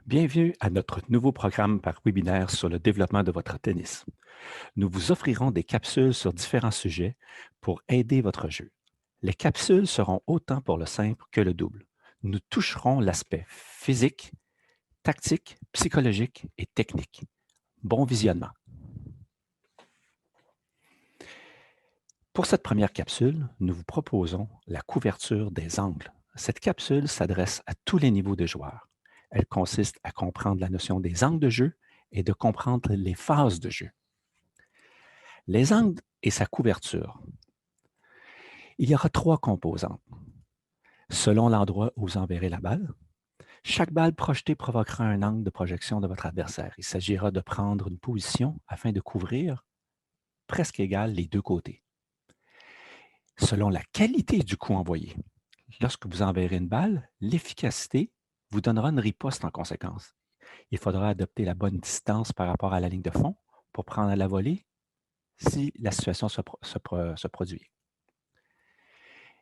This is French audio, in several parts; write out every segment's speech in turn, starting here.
Bienvenue à notre nouveau programme par webinaire sur le développement de votre tennis. Nous vous offrirons des capsules sur différents sujets pour aider votre jeu. Les capsules seront autant pour le simple que le double. Nous toucherons l'aspect physique, tactique, psychologique et technique. Bon visionnement. Pour cette première capsule, nous vous proposons la couverture des angles. Cette capsule s'adresse à tous les niveaux de joueurs. Elle consiste à comprendre la notion des angles de jeu et de comprendre les phases de jeu. Les angles et sa couverture. Il y aura trois composantes. Selon l'endroit où vous enverrez la balle, chaque balle projetée provoquera un angle de projection de votre adversaire. Il s'agira de prendre une position afin de couvrir presque égale les deux côtés. Selon la qualité du coup envoyé, lorsque vous enverrez une balle, l'efficacité vous donnera une riposte en conséquence. Il faudra adopter la bonne distance par rapport à la ligne de fond pour prendre à la volée si la situation se produit.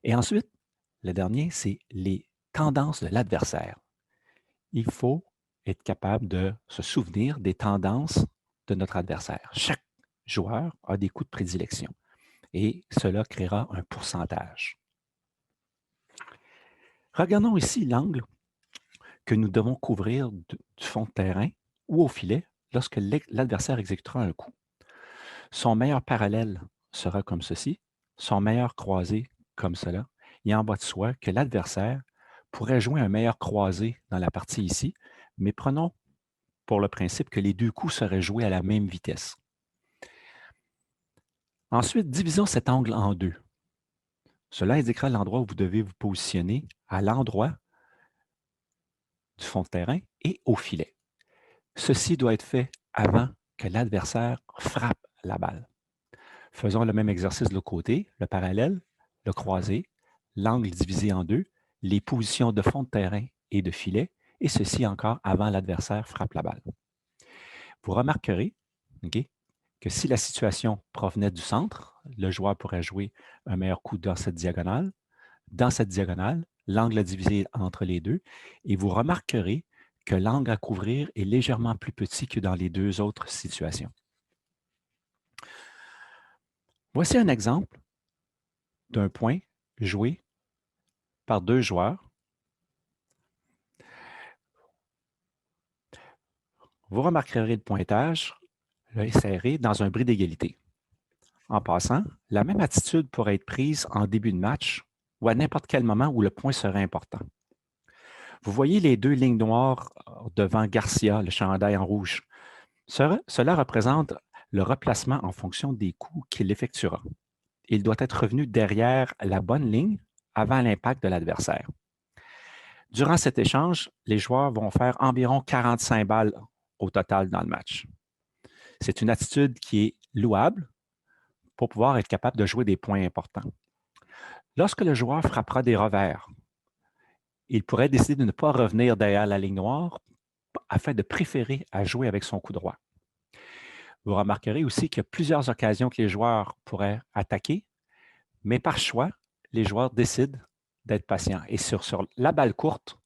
Et ensuite, le dernier, c'est les tendances de l'adversaire. Il faut être capable de se souvenir des tendances de notre adversaire. Chaque joueur a des coups de prédilection et cela créera un pourcentage. Regardons ici l'angle que nous devons couvrir du fond de terrain ou au filet lorsque l'adversaire exécutera un coup. Son meilleur parallèle sera comme ceci, son meilleur croisé comme cela. Il en va de soi que l'adversaire pourrait jouer un meilleur croisé dans la partie ici, mais prenons pour le principe que les deux coups seraient joués à la même vitesse. Ensuite, divisons cet angle en deux. Cela indiquera l'endroit où vous devez vous positionner à l'endroit du fond de terrain et au filet. Ceci doit être fait avant que l'adversaire frappe la balle. Faisons le même exercice de l'autre côté, le parallèle, le croisé, l'angle divisé en deux, les positions de fond de terrain et de filet, et ceci encore avant l'adversaire frappe la balle. Vous remarquerez que si la situation provenait du centre, le joueur pourrait jouer un meilleur coup dans cette diagonale. Dans cette diagonale, l'angle est divisé entre les deux, et vous remarquerez que l'angle à couvrir est légèrement plus petit que dans les deux autres situations. Voici un exemple d'un point joué par deux joueurs. Vous remarquerez le pointage là, est serré dans un bris d'égalité. En passant, la même attitude pourrait être prise en début de match ou à n'importe quel moment où le point serait important. Vous voyez les deux lignes noires devant Garcia, le chandail en rouge. Cela représente le replacement en fonction des coups qu'il effectuera. Il doit être revenu derrière la bonne ligne avant l'impact de l'adversaire. Durant cet échange, les joueurs vont faire environ 45 balles au total dans le match. C'est une attitude qui est louable pour pouvoir être capable de jouer des points importants. Lorsque le joueur frappera des revers, il pourrait décider de ne pas revenir derrière la ligne noire afin de préférer à jouer avec son coup droit. Vous remarquerez aussi qu'il y a plusieurs occasions que les joueurs pourraient attaquer, mais par choix, les joueurs décident d'être patients. Et sur la balle courte,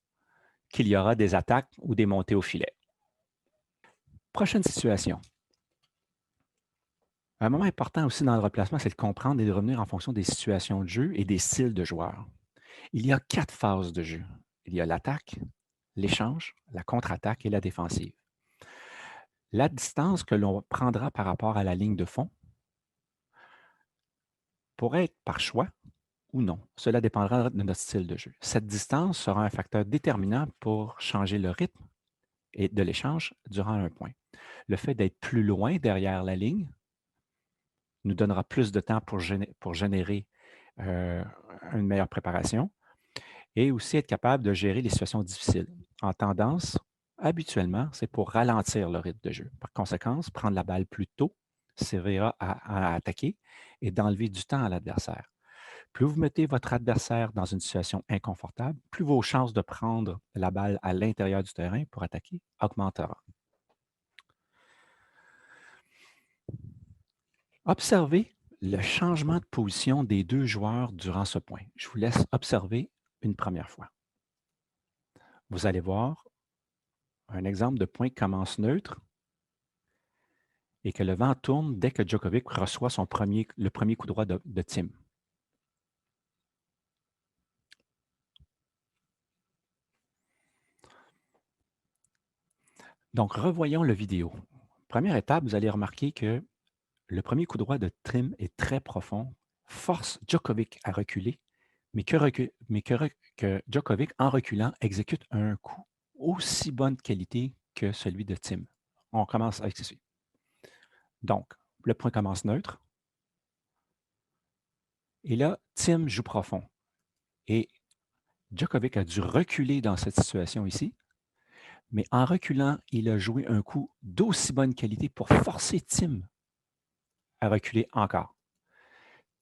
qu'il y aura des attaques ou des montées au filet. Prochaine situation. Un moment important aussi dans le replacement, c'est de comprendre et de revenir en fonction des situations de jeu et des styles de joueurs. Il y a 4 phases de jeu. Il y a l'attaque, l'échange, la contre-attaque et la défensive. La distance que l'on prendra par rapport à la ligne de fond pourrait être par choix ou non. Cela dépendra de notre style de jeu. Cette distance sera un facteur déterminant pour changer le rythme et de l'échange durant un point. Le fait d'être plus loin derrière la ligne nous donnera plus de temps pour générer une meilleure préparation et aussi être capable de gérer les situations difficiles. En tendance, habituellement, c'est pour ralentir le rythme de jeu. Par conséquent, prendre la balle plus tôt servira à attaquer et d'enlever du temps à l'adversaire. Plus vous mettez votre adversaire dans une situation inconfortable, plus vos chances de prendre la balle à l'intérieur du terrain pour attaquer augmenteront. Observez le changement de position des deux joueurs durant ce point. Je vous laisse observer une première fois. Vous allez voir un exemple de point qui commence neutre et que le vent tourne dès que Djokovic reçoit le premier coup droit de Thiem. Donc, revoyons la vidéo. Première étape, vous allez remarquer que le premier coup droit de Thiem est très profond, force Djokovic à reculer, mais que Djokovic, en reculant, exécute un coup aussi bonne qualité que celui de Thiem. On commence avec ceci. Donc, le point commence neutre. Et là, Thiem joue profond. Et Djokovic a dû reculer dans cette situation ici, mais en reculant, il a joué un coup d'aussi bonne qualité pour forcer Thiem à reculer encore.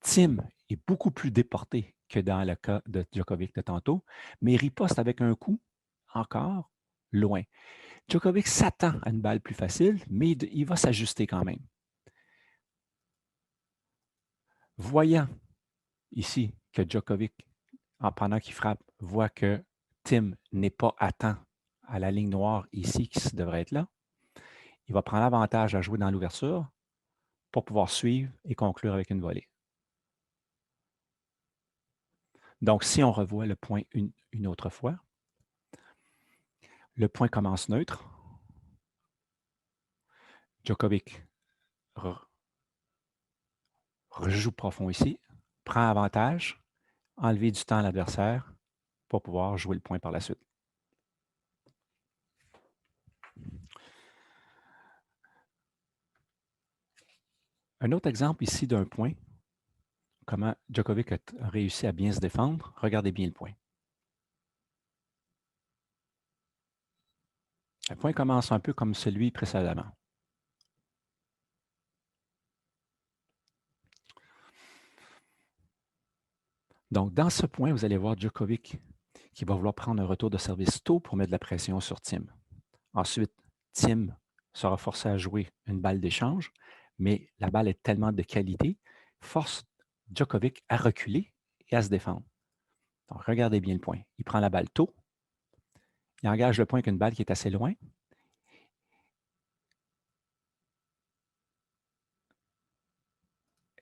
Thiem est beaucoup plus déporté que dans le cas de Djokovic de tantôt, mais il riposte avec un coup encore loin. Djokovic s'attend à une balle plus facile, mais il va s'ajuster quand même. Voyant ici que Djokovic, pendant qu'il frappe, voit que Thiem n'est pas à temps à la ligne noire ici qui devrait être là, il va prendre l'avantage à jouer dans l'ouverture pour pouvoir suivre et conclure avec une volée. Donc, si on revoit le point une autre fois, le point commence neutre. Djokovic rejoue profond ici, prend avantage, enlever du temps à l'adversaire pour pouvoir jouer le point par la suite. Un autre exemple ici d'un point, comment Djokovic a réussi à bien se défendre. Regardez bien le point. Le point commence un peu comme celui précédemment. Donc, dans ce point, vous allez voir Djokovic qui va vouloir prendre un retour de service tôt pour mettre de la pression sur Thiem. Ensuite, Thiem sera forcé à jouer une balle d'échange, mais la balle est tellement de qualité, force Djokovic à reculer et à se défendre. Donc, regardez bien le point. Il prend la balle tôt, il engage le point avec une balle qui est assez loin.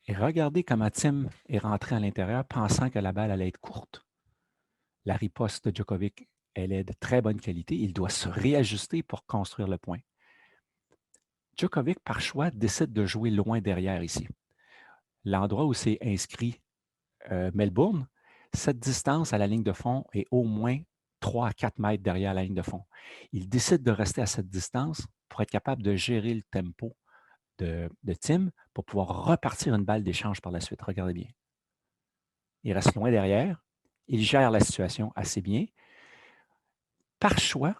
Et regardez comment Thiem est rentré à l'intérieur pensant que la balle allait être courte. La riposte de Djokovic, elle est de très bonne qualité. Il doit se réajuster pour construire le point. Djokovic, par choix, décide de jouer loin derrière ici. L'endroit où c'est inscrit Melbourne, cette distance à la ligne de fond est au moins 3 à 4 mètres derrière la ligne de fond. Il décide de rester à cette distance pour être capable de gérer le tempo de Thiem pour pouvoir repartir une balle d'échange par la suite. Regardez bien. Il reste loin derrière. Il gère la situation assez bien. Par choix,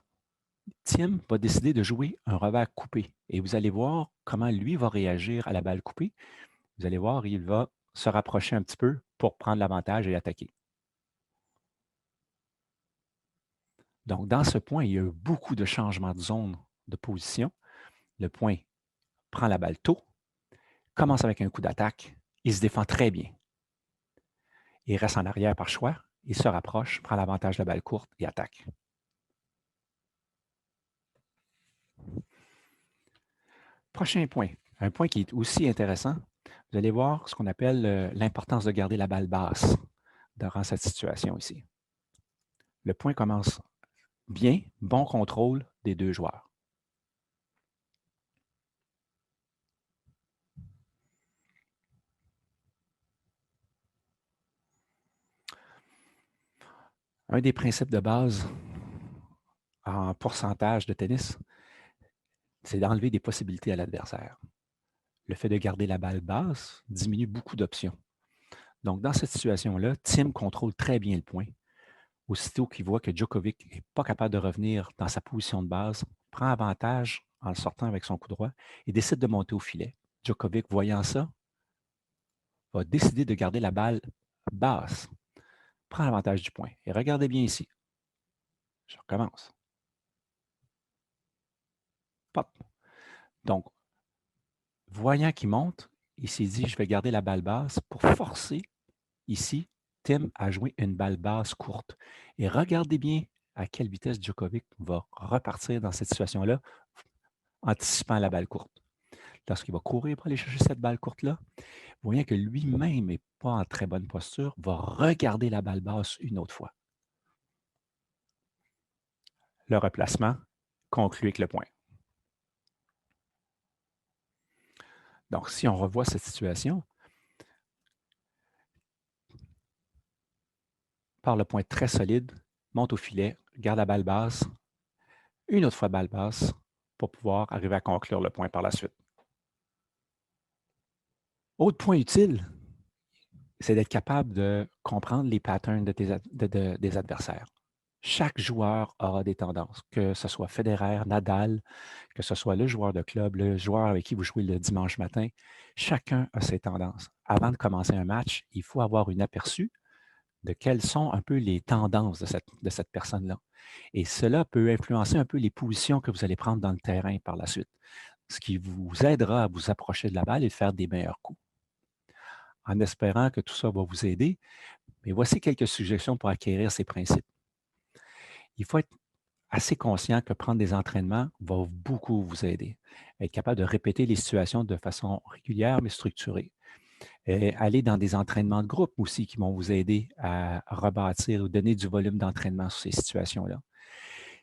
Thiem va décider de jouer un revers coupé. Et vous allez voir comment lui va réagir à la balle coupée. Vous allez voir, il va se rapprocher un petit peu pour prendre l'avantage et attaquer. Donc, dans ce point, il y a eu beaucoup de changements de zone de position. Le point prend la balle tôt, commence avec un coup d'attaque, il se défend très bien. Il reste en arrière par choix, il se rapproche, prend l'avantage de la balle courte et attaque. Prochain point, un point qui est aussi intéressant, vous allez voir ce qu'on appelle l'importance de garder la balle basse durant cette situation ici. Le point commence bien, bon contrôle des deux joueurs. Un des principes de base en pourcentage de tennis, c'est d'enlever des possibilités à l'adversaire. Le fait de garder la balle basse diminue beaucoup d'options. Donc, dans cette situation-là, Thiem contrôle très bien le point. Aussitôt qu'il voit que Djokovic n'est pas capable de revenir dans sa position de base, prend avantage en sortant avec son coup droit et décide de monter au filet. Djokovic, voyant ça, va décider de garder la balle basse, prend l'avantage du point. Et regardez bien ici. Je recommence. Pop. Donc, voyant qu'il monte, il s'est dit, je vais garder la balle basse pour forcer ici Thiem a joué une balle basse courte. Et regardez bien à quelle vitesse Djokovic va repartir dans cette situation-là, anticipant la balle courte. Lorsqu'il va courir pour aller chercher cette balle courte-là, voyant que lui-même n'est pas en très bonne posture, va regarder la balle basse une autre fois. Le replacement conclut avec le point. Donc, si on revoit cette situation, part le point très solide, monte au filet, garde la balle basse, une autre fois balle basse, pour pouvoir arriver à conclure le point par la suite. Autre point utile, c'est d'être capable de comprendre les patterns des adversaires. Chaque joueur aura des tendances, que ce soit Federer, Nadal, que ce soit le joueur de club, le joueur avec qui vous jouez le dimanche matin. Chacun a ses tendances. Avant de commencer un match, il faut avoir une aperçu de quelles sont un peu les tendances de cette personne-là. Et cela peut influencer un peu les positions que vous allez prendre dans le terrain par la suite, ce qui vous aidera à vous approcher de la balle et faire des meilleurs coups. En espérant que tout ça va vous aider, mais voici quelques suggestions pour acquérir ces principes. Il faut être assez conscient que prendre des entraînements va beaucoup vous aider. Être capable de répéter les situations de façon régulière mais structurée. Et aller dans des entraînements de groupe aussi qui vont vous aider à rebâtir ou donner du volume d'entraînement sur ces situations-là.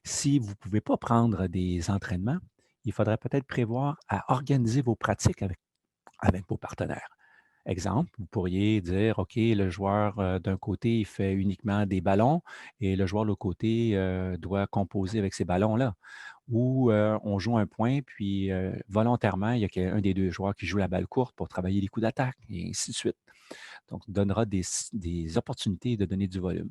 Si vous ne pouvez pas prendre des entraînements, il faudrait peut-être prévoir à organiser vos pratiques avec vos partenaires. Exemple, vous pourriez dire, OK, le joueur d'un côté, il fait uniquement des ballons et le joueur de l'autre côté doit composer avec ces ballons-là. Ou on joue un point, puis volontairement, il y a un des deux joueurs qui joue la balle courte pour travailler les coups d'attaque, et ainsi de suite. Donc, donnera des opportunités de donner du volume.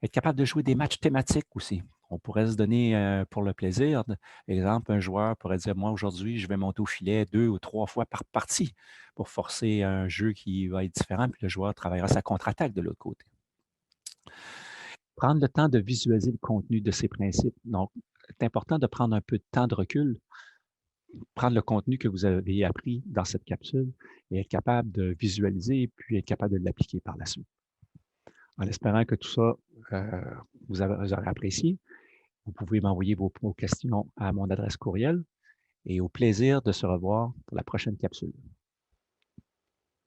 Être capable de jouer des matchs thématiques aussi. On pourrait se donner pour le plaisir. Exemple, un joueur pourrait dire, moi aujourd'hui, je vais monter au filet 2 ou 3 fois par partie pour forcer un jeu qui va être différent, puis le joueur travaillera sa contre-attaque de l'autre côté. Prendre le temps de visualiser le contenu de ces principes. Donc, c'est important de prendre un peu de temps de recul, prendre le contenu que vous avez appris dans cette capsule et être capable de visualiser, puis être capable de l'appliquer par la suite. En espérant que tout ça, vous aurez apprécié. Vous pouvez m'envoyer vos questions à mon adresse courriel et au plaisir de se revoir pour la prochaine capsule.